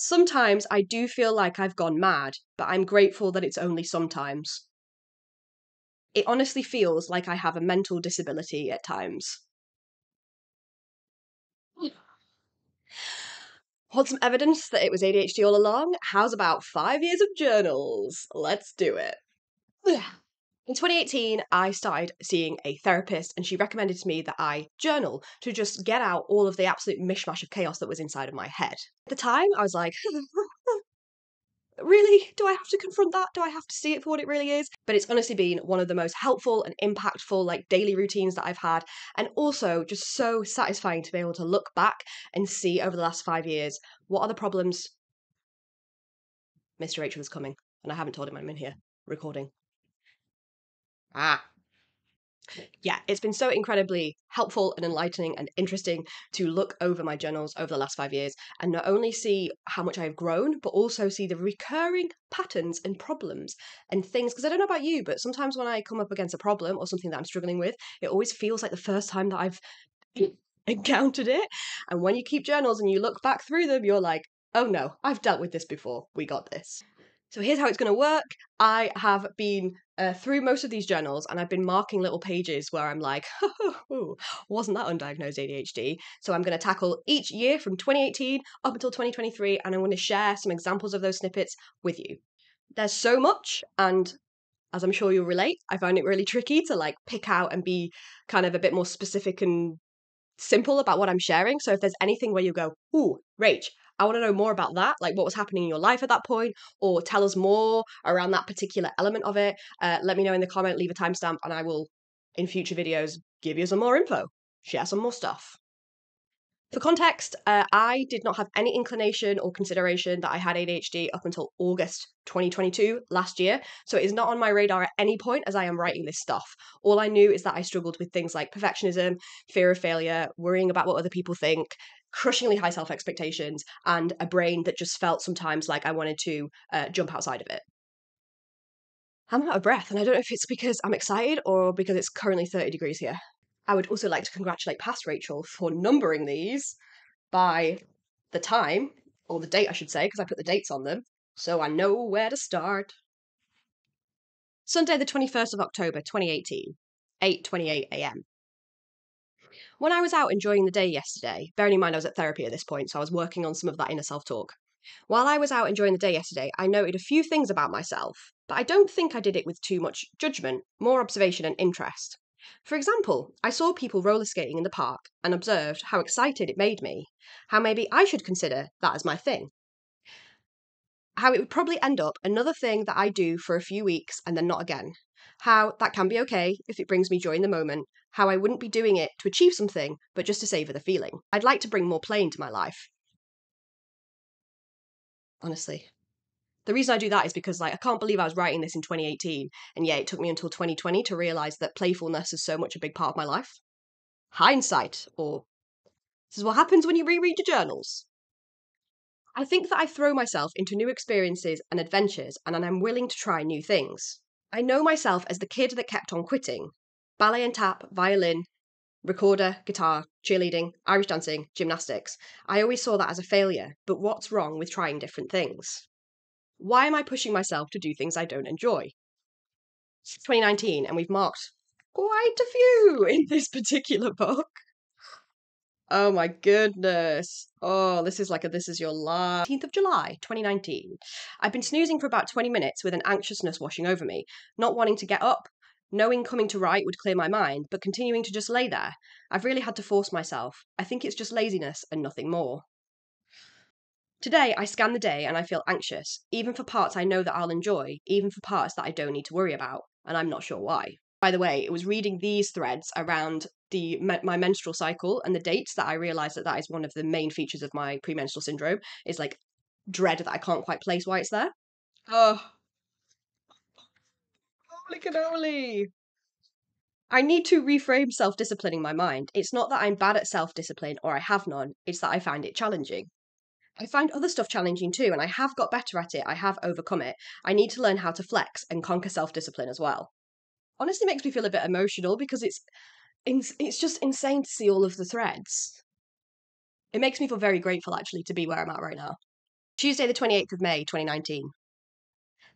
Sometimes I do feel like I've gone mad, but I'm grateful that it's only sometimes. It honestly feels like I have a mental disability at times. Want some evidence that it was ADHD all along? How's about 5 years of journals? Let's do it. In 2018, I started seeing a therapist, and she recommended to me that I journal to just get out all of the absolute mishmash of chaos that was inside of my head. At the time, I was like, really? Do I have to confront that? Do I have to see it for what it really is? But it's honestly been one of the most helpful and impactful daily routines that I've had, and also just so satisfying to be able to look back and see over the last 5 years what are the problems. Mr. Rachel is coming, and I haven't told him I'm in here recording. Yeah, it's been so incredibly helpful and enlightening and interesting to look over my journals over the last 5 years and not only see how much I have grown, but also see the recurring patterns and problems and things. Because I don't know about you, but sometimes when I come up against a problem or something that I'm struggling with, it always feels like the first time that I've encountered it. And when you keep journals and you look back through them, you're like, oh no, I've dealt with this before. We got this. So here's how it's going to work. I have been through most of these journals, and I've been marking little pages where I'm like, wasn't that undiagnosed ADHD? So I'm going to tackle each year from 2018 up until 2023, and I'm going to share some examples of those snippets with you. There's so much, and as I'm sure you'll relate, I find it really tricky to pick out and be kind of a bit more specific and simple about what I'm sharing. So if there's anything where you go, ooh, Rach, I want to know more about that, like what was happening in your life at that point, or tell us more around that particular element of it, let me know in the comment, leave a timestamp, and I will, in future videos, give you some more info, share some more stuff. For context, I did not have any inclination or consideration that I had ADHD up until August 2022, last year, so it is not on my radar at any point as I am writing this stuff. All I knew is that I struggled with things like perfectionism, fear of failure, worrying about what other people think, crushingly high self-expectations, and a brain that just felt sometimes like I wanted to jump outside of it. I'm out of breath, and I don't know if it's because I'm excited or because it's currently 30 degrees here. I would also like to congratulate past Rachel for numbering these by the time, or the date I should say, because I put the dates on them, so I know where to start. Sunday the 21st of October 2018, 8:28 a.m. When I was out enjoying the day yesterday, bearing in mind I was at therapy at this point, so I was working on some of that inner self-talk. While I was out enjoying the day yesterday, I noted a few things about myself, but I don't think I did it with too much judgment, more observation and interest. For example, I saw people roller skating in the park and observed how excited it made me, how maybe I should consider that as my thing. How it would probably end up another thing that I do for a few weeks and then not again. How that can be okay if it brings me joy in the moment. How I wouldn't be doing it to achieve something, but just to savour the feeling. I'd like to bring more play into my life. Honestly. The reason I do that is because I can't believe I was writing this in 2018, and yet it took me until 2020 to realise that playfulness is so much a big part of my life. Hindsight, or this is what happens when you reread your journals. I think that I throw myself into new experiences and adventures, and I'm willing to try new things. I know myself as the kid that kept on quitting. Ballet and tap, violin, recorder, guitar, cheerleading, Irish dancing, gymnastics. I always saw that as a failure, but what's wrong with trying different things? Why am I pushing myself to do things I don't enjoy? It's 2019, and we've marked quite a few in this particular book. Oh my goodness. Oh, this is your last 18th of July, 2019. I've been snoozing for about 20 minutes with an anxiousness washing over me, not wanting to get up, knowing coming to write would clear my mind, but continuing to just lay there. I've really had to force myself. I think it's just laziness and nothing more. Today, I scan the day and I feel anxious, even for parts I know that I'll enjoy, even for parts that I don't need to worry about, and I'm not sure why. By the way, it was reading these threads around my menstrual cycle and the dates that I realised that is one of the main features of my premenstrual syndrome, is dread that I can't quite place why it's there. Oh, holy cannoli! I need to reframe self-disciplining my mind. It's not that I'm bad at self-discipline or I have none, it's that I find it challenging. I find other stuff challenging too, and I have got better at it. I have overcome it. I need to learn how to flex and conquer self-discipline as well. Honestly, makes me feel a bit emotional because it's just insane to see all of the threads. It makes me feel very grateful actually to be where I'm at right now. Tuesday the 28th of May, 2019.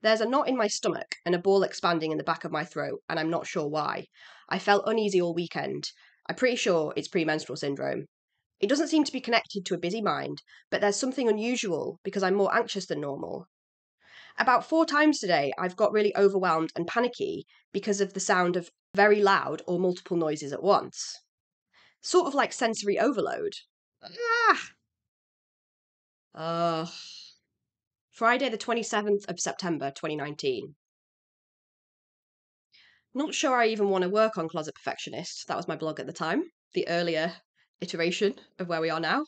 There's a knot in my stomach and a ball expanding in the back of my throat, and I'm not sure why. I felt uneasy all weekend. I'm pretty sure it's premenstrual syndrome. It doesn't seem to be connected to a busy mind, but there's something unusual because I'm more anxious than normal. About 4 times today, I've got really overwhelmed and panicky because of the sound of very loud or multiple noises at once. Sort of like sensory overload. Ah! Friday the 27th of September 2019. Not sure I even want to work on Closet Perfectionist. That was my blog at the time, the earlier iteration of where we are now.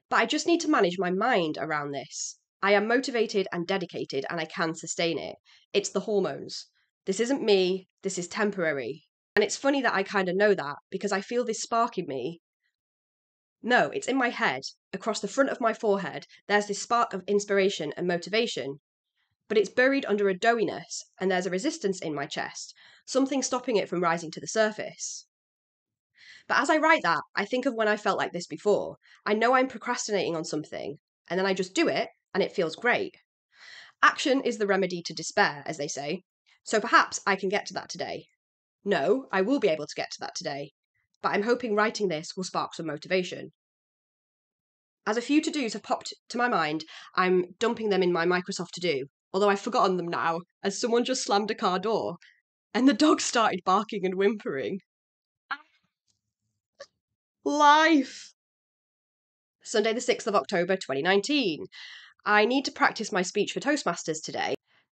But I just need to manage my mind around this. I am motivated and dedicated and I can sustain it. It's the hormones. This isn't me, this is temporary. And it's funny that I kind of know that because I feel this spark in me. No, it's in my head. Across the front of my forehead, there's this spark of inspiration and motivation. But it's buried under a doughiness, and there's a resistance in my chest, something stopping it from rising to the surface. But as I write that, I think of when I felt like this before. I know I'm procrastinating on something, and then I just do it, and it feels great. Action is the remedy to despair, as they say. So perhaps I can get to that today. No, I will be able to get to that today. But I'm hoping writing this will spark some motivation. As a few to-dos have popped to my mind, I'm dumping them in my Microsoft to-do, although I've forgotten them now, as someone just slammed a car door, and the dog started barking and whimpering. Life! Sunday the 6th of October 2019. I need to practice my speech for Toastmasters today,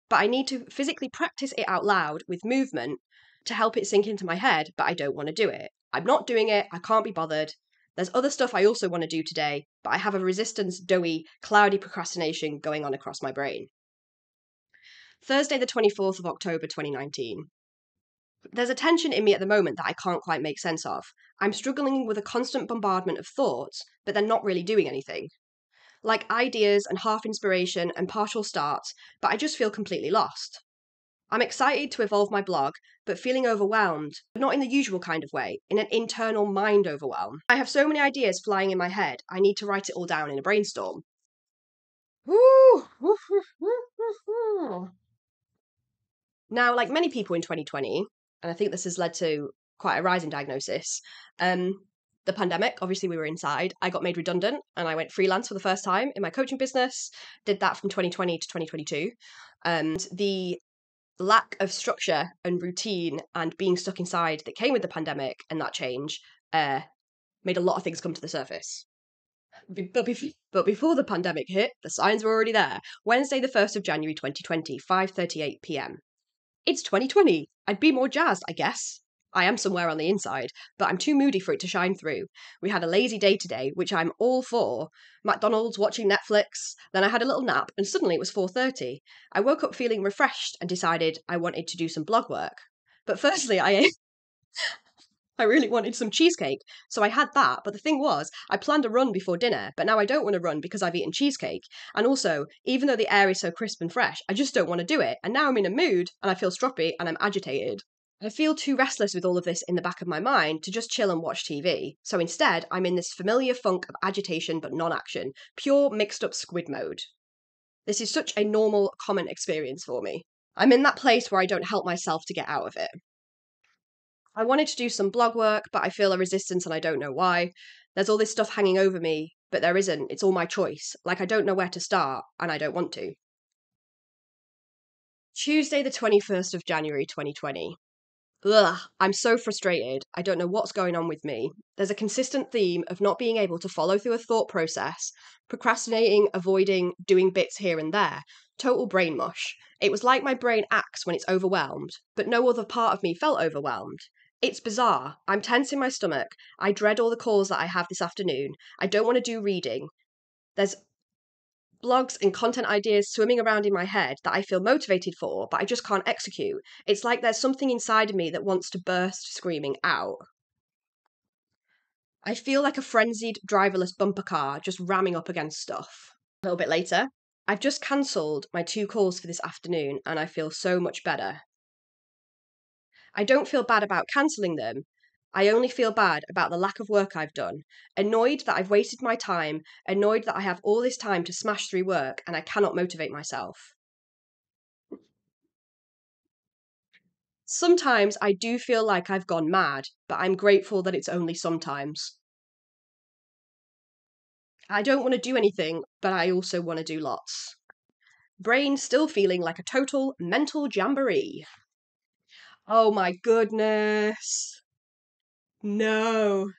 but I need to physically practice it out loud with movement to help it sink into my head, but I don't want to do it. I'm not doing it, I can't be bothered. There's other stuff I also want to do today, but I have a resistance, doughy, cloudy procrastination going on across my brain. Thursday the 24th of October 2019. There's a tension in me at the moment that I can't quite make sense of. I'm struggling with a constant bombardment of thoughts, but they're not really doing anything. Like ideas and half inspiration and partial starts, but I just feel completely lost. I'm excited to evolve my blog, but feeling overwhelmed, but not in the usual kind of way, in an internal mind overwhelm. I have so many ideas flying in my head, I need to write it all down in a brainstorm. Woo! Now, like many people in 2020, and I think this has led to quite a rise in diagnosis, the pandemic, obviously we were inside, I got made redundant and I went freelance for the first time in my coaching business, did that from 2020 to 2022. And the lack of structure and routine and being stuck inside that came with the pandemic and that change made a lot of things come to the surface. But before the pandemic hit, the signs were already there. Wednesday, the 1st of January 2020, 5:38 p.m. It's 2020. I'd be more jazzed, I guess. I am somewhere on the inside, but I'm too moody for it to shine through. We had a lazy day today, which I'm all for. McDonald's, watching Netflix, then I had a little nap, and suddenly it was 4:30. I woke up feeling refreshed and decided I wanted to do some blog work. But firstly, I really wanted some cheesecake, so I had that, but the thing was, I planned a run before dinner, but now I don't want to run because I've eaten cheesecake. And also, even though the air is so crisp and fresh, I just don't want to do it, and now I'm in a mood, and I feel stroppy, and I'm agitated. I feel too restless with all of this in the back of my mind to just chill and watch TV, so instead, I'm in this familiar funk of agitation but non-action, pure mixed-up squid mode. This is such a normal, common experience for me. I'm in that place where I don't help myself to get out of it. I wanted to do some blog work, but I feel a resistance and I don't know why. There's all this stuff hanging over me, but there isn't. It's all my choice. Like I don't know where to start, and I don't want to. Tuesday, the 21st of January, 2020. Ugh, I'm so frustrated. I don't know what's going on with me. There's a consistent theme of not being able to follow through a thought process, procrastinating, avoiding, doing bits here and there. Total brain mush. It was like my brain acts when it's overwhelmed, but no other part of me felt overwhelmed. It's bizarre. I'm tense in my stomach. I dread all the calls that I have this afternoon. I don't want to do reading. There's blogs and content ideas swimming around in my head that I feel motivated for, but I just can't execute. It's like there's something inside of me that wants to burst screaming out. I feel like a frenzied driverless bumper car just ramming up against stuff. A little bit later, I've just cancelled my 2 calls for this afternoon and I feel so much better. I don't feel bad about cancelling them. I only feel bad about the lack of work I've done, annoyed that I've wasted my time, annoyed that I have all this time to smash through work and I cannot motivate myself. Sometimes I do feel like I've gone mad, but I'm grateful that it's only sometimes. I don't want to do anything, but I also want to do lots. Brain still feeling like a total mental jamboree. Oh my goodness. No.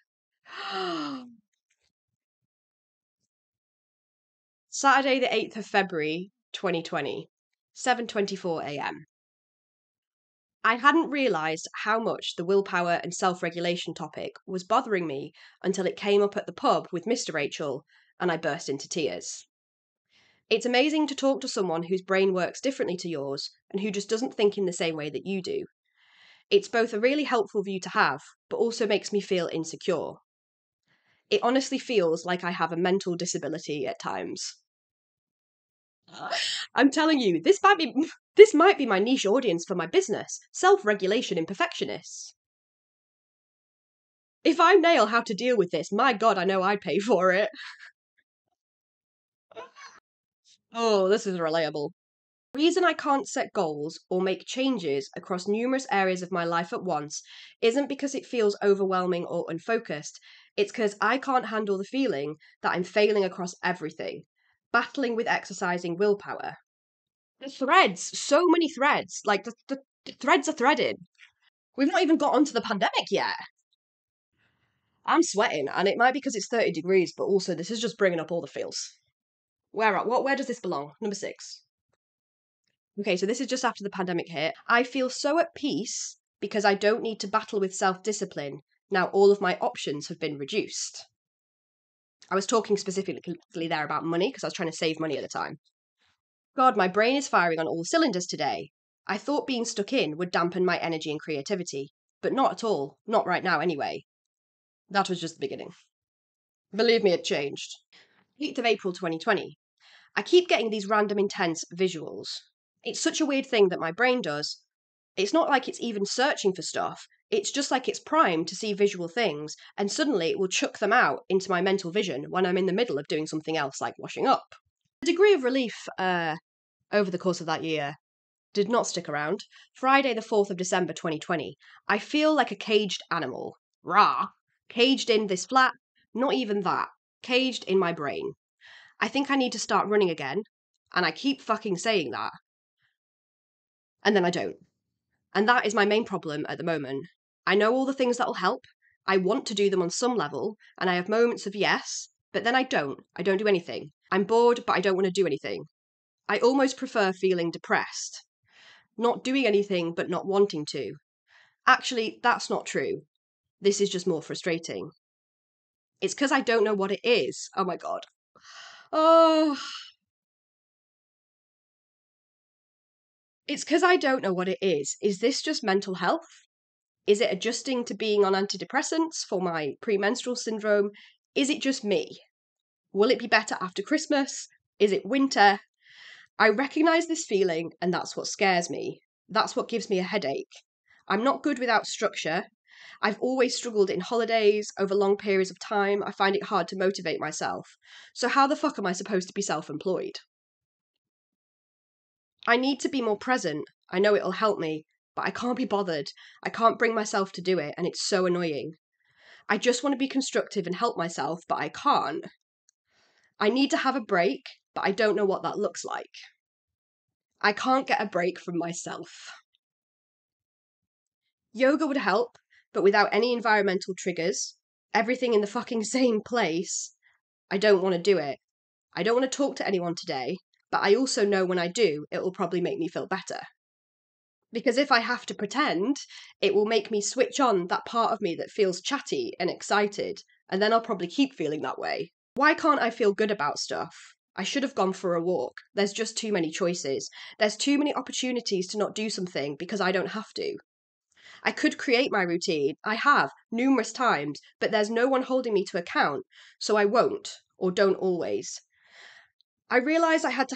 Saturday the 8th of February 2020, 7:24 a.m. I hadn't realised how much the willpower and self-regulation topic was bothering me until it came up at the pub with Mr. Rachel and I burst into tears. It's amazing to talk to someone whose brain works differently to yours and who just doesn't think in the same way that you do. It's both a really helpful view to have, but also makes me feel insecure. It honestly feels like I have a mental disability at times. I'm telling you, this might be my niche audience for my business, self-regulation imperfectionists. If I nail how to deal with this, my God, I know I'd pay for it. Oh, this is relatable. The reason I can't set goals or make changes across numerous areas of my life at once isn't because it feels overwhelming or unfocused. It's because I can't handle the feeling that I'm failing across everything, battling with exercising willpower. The threads, so many threads, like the threads are threaded. We've not even got onto the pandemic yet. I'm sweating, and it might be because it's 30 degrees, but also this is just bringing up all the feels. Where does this belong? Number 6. Okay, so this is just after the pandemic hit. I feel so at peace because I don't need to battle with self-discipline. Now all of my options have been reduced. I was talking specifically there about money because I was trying to save money at the time. God, my brain is firing on all cylinders today. I thought being stuck in would dampen my energy and creativity, but not at all. Not right now, anyway. That was just the beginning. Believe me, it changed. 8th of April 2020. I keep getting these random intense visuals. It's such a weird thing that my brain does. It's not like it's even searching for stuff. It's just like it's primed to see visual things, and suddenly it will chuck them out into my mental vision when I'm in the middle of doing something else like washing up. The degree of relief over the course of that year did not stick around. Friday the 4th of December 2020. I feel like a caged animal. Rah! Caged in this flat, not even that. Caged in my brain. I think I need to start running again, and I keep fucking saying that. And then I don't. And that is my main problem at the moment. I know all the things that'll help. I want to do them on some level, and I have moments of yes, but then I don't. I don't do anything. I'm bored, but I don't want to do anything. I almost prefer feeling depressed. Not doing anything, but not wanting to. Actually, that's not true. This is just more frustrating. It's because I don't know what it is. Oh my God. Oh. It's because I don't know what it is. Is this just mental health? Is it adjusting to being on antidepressants for my premenstrual syndrome? Is it just me? Will it be better after Christmas? Is it winter? I recognise this feeling, and that's what scares me. That's what gives me a headache. I'm not good without structure. I've always struggled in holidays, over long periods of time. I find it hard to motivate myself. So how the fuck am I supposed to be self-employed? I need to be more present. I know it'll help me, but I can't be bothered. I can't bring myself to do it, and it's so annoying. I just want to be constructive and help myself, but I can't. I need to have a break, but I don't know what that looks like. I can't get a break from myself. Yoga would help, but without any environmental triggers, everything in the fucking same place, I don't want to do it. I don't want to talk to anyone today, but I also know when I do, it will probably make me feel better. Because if I have to pretend, it will make me switch on that part of me that feels chatty and excited, and then I'll probably keep feeling that way. Why can't I feel good about stuff? I should have gone for a walk. There's just too many choices. There's too many opportunities to not do something because I don't have to. I could create my routine. I have, numerous times, but there's no one holding me to account, so I won't, or don't always. I realised I had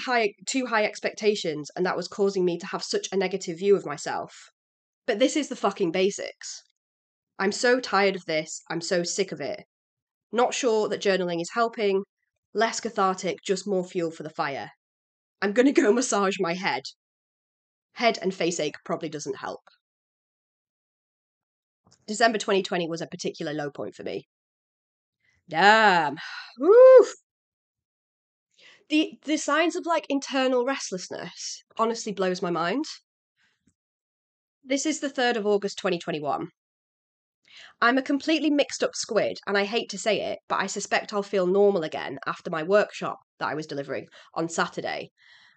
too high expectations, and that was causing me to have such a negative view of myself. But this is the fucking basics. I'm so tired of this. I'm so sick of it. Not sure that journaling is helping. Less cathartic, just more fuel for the fire. I'm going to go massage my head. Head and face ache probably doesn't help. December 2020 was a particular low point for me. Damn. Woof. The signs of like internal restlessness honestly blows my mind. This is the 3rd of August 2021. I'm a completely mixed up squid, and I hate to say it, but I suspect I'll feel normal again after my workshop that I was delivering on Saturday.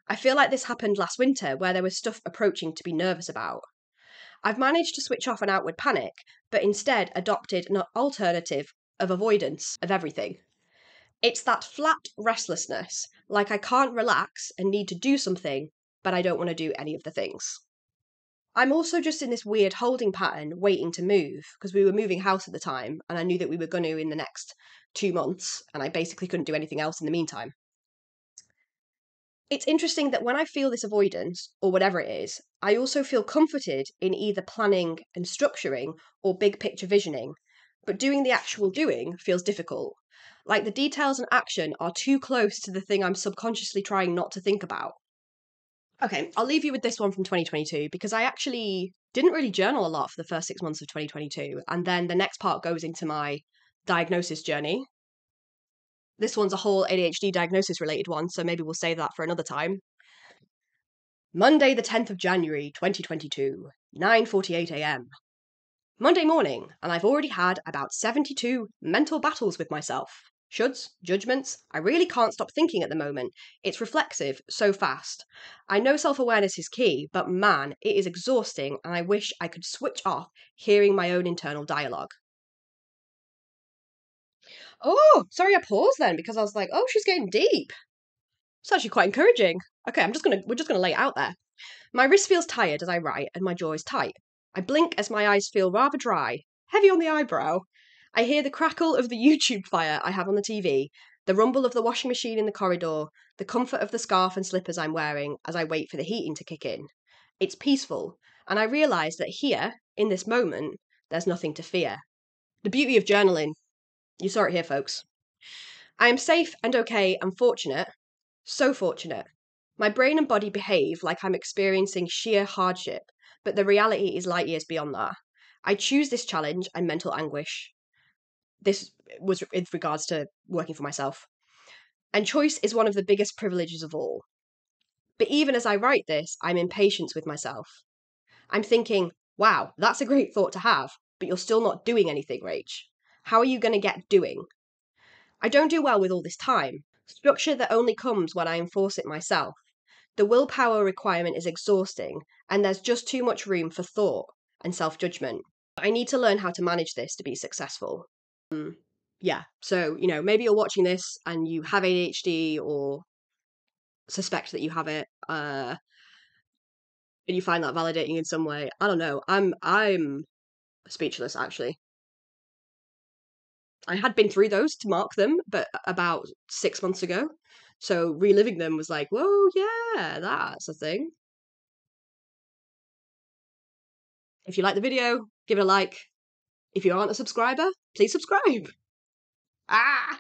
I feel like this happened last winter, where there was stuff approaching to be nervous about. I've managed to switch off an outward panic, but instead adopted an alternative of avoidance of everything. It's that flat restlessness, like I can't relax and need to do something, but I don't want to do any of the things. I'm also just in this weird holding pattern, waiting to move, because we were moving house at the time, and I knew that we were going to in the next 2 months, and I basically couldn't do anything else in the meantime. It's interesting that when I feel this avoidance, or whatever it is, I also feel comforted in either planning and structuring or big picture visioning, but doing the actual doing feels difficult. Like the details and action are too close to the thing I'm subconsciously trying not to think about. Okay, I'll leave you with this one from 2022 because I actually didn't really journal a lot for the first 6 months of 2022. And then the next part goes into my diagnosis journey. This one's a whole ADHD diagnosis related one, so maybe we'll save that for another time. Monday, the 10th of January, 2022, 9:48 a.m. Monday morning, and I've already had about 72 mental battles with myself. Shoulds, judgments, I really can't stop thinking at the moment. It's reflexive, so fast. I know self-awareness is key, but man, it is exhausting, and I wish I could switch off hearing my own internal dialogue. Oh, sorry, I paused then because I was like, oh, she's getting deep. It's actually quite encouraging. Okay, we're just gonna lay it out there. My wrist feels tired as I write, and my jaw is tight. I blink as my eyes feel rather dry, heavy on the eyebrow. I hear the crackle of the YouTube fire I have on the TV, the rumble of the washing machine in the corridor, the comfort of the scarf and slippers I'm wearing as I wait for the heating to kick in. It's peaceful, and I realise that here, in this moment, there's nothing to fear. The beauty of journaling. You saw it here, folks. I am safe and okay and fortunate, so fortunate. My brain and body behave like I'm experiencing sheer hardship, but the reality is light years beyond that. I choose this challenge and mental anguish. This was in regards to working for myself. And choice is one of the biggest privileges of all. But even as I write this, I'm impatient with myself. I'm thinking, wow, that's a great thought to have, but you're still not doing anything, Rach. How are you going to get doing? I don't do well with all this time. Structure that only comes when I enforce it myself. The willpower requirement is exhausting, and there's just too much room for thought and self-judgment. I need to learn how to manage this to be successful. Yeah, so, maybe you're watching this and you have ADHD or suspect that you have it, and you find that validating in some way. I don't know. I'm speechless, actually. I had been through those to mark them, but about 6 months ago. So reliving them was like, whoa, yeah, that's a thing. If you like the video, give it a like. If you aren't a subscriber, please subscribe. Ah!